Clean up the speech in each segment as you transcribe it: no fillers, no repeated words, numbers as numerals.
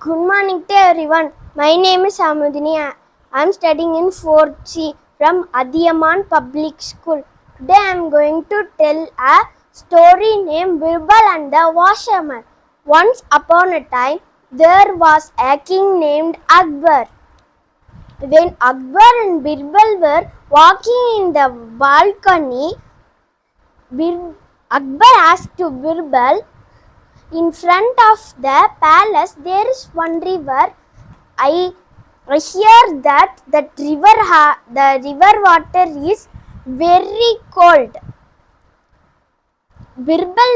Good morning to everyone. My name is Amudhini. I am studying in 4th C from Adiyaman Public School. Today I am going to tell a story named Birbal and the Washerman. Once upon a time, there was a king named Akbar. When Akbar and Birbal were walking in the balcony, Akbar asked to Birbal, "In front of the palace there is one river. I hear that the river water is very cold." Birbal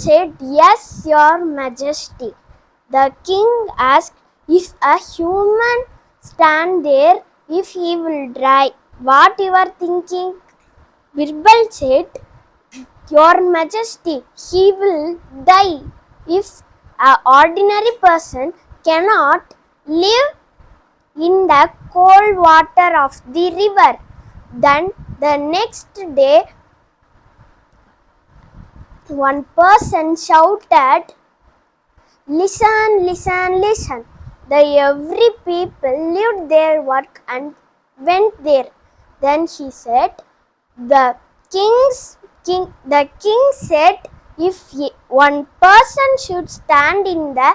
said, "Yes, your majesty." The king asked, "If a human stand there, if he will dry, what you are thinking?" Birbal said, "Your majesty, he will die. If an ordinary person cannot live in the cold water of the river." Then the next day, one person shouted, "Listen, listen, listen." Every people left their work and went there. Then he said, the king said, "If one person should stand in the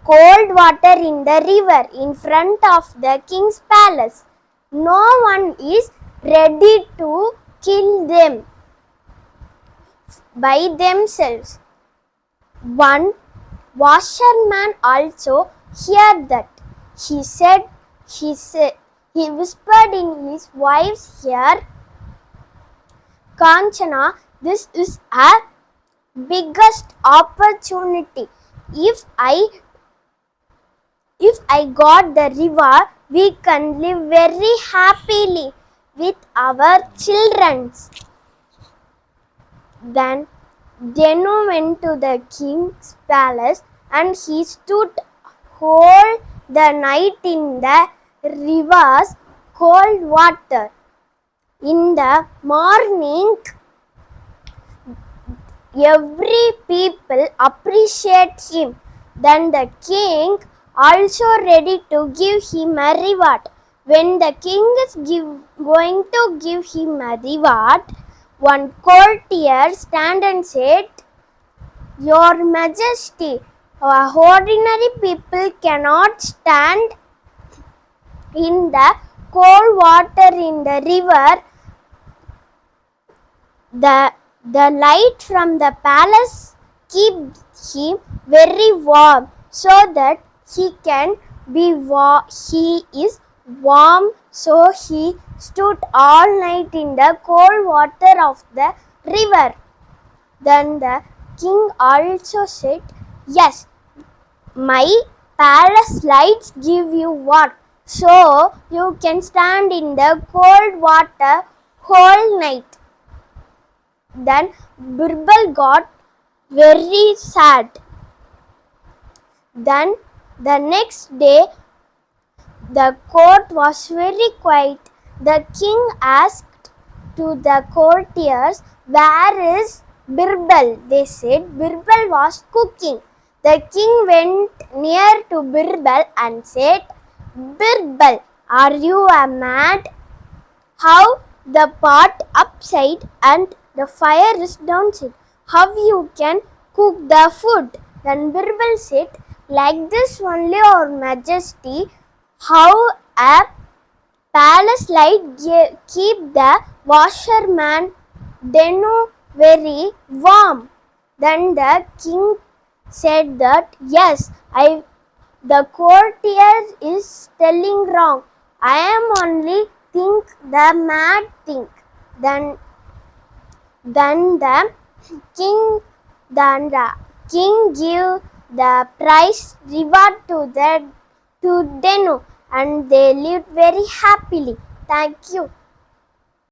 cold water in the river in front of the king's palace, no one is ready to kill them by themselves." One washerman also heard that. He whispered in his wife's ear, "Kanchana, this is a biggest opportunity. If I got the river, we can live very happily with our children." Then Denu went to the king's palace and he stood whole the night in the river's cold water. In the morning, every people appreciate him. Then the king also ready to give him a reward. When the king is going to give him a reward, one courtier stand and said, "Your majesty, ordinary people cannot stand in the cold water in the river. The light from the palace keeps him very warm, so that he can be he is warm." So he stood all night in the cold water of the river. Then the king also said, "Yes, my palace lights give you warmth, so you can stand in the cold water whole night." Then Birbal got very sad. Then the next day, the court was very quiet. The king asked to the courtiers, "Where is Birbal?" They said Birbal was cooking. The king went near to Birbal and said, "Birbal, are you mad? How the pot upside and the fire is downside? How you can cook the food?" Then Birbal said, "Like this only, your majesty, how a palace light keep the washerman Denu very warm." Then the king said that, "Yes, the courtier is telling wrong. I am only think the mad thing." Then the king give the prize reward to Denu, and they lived very happily. Thank you.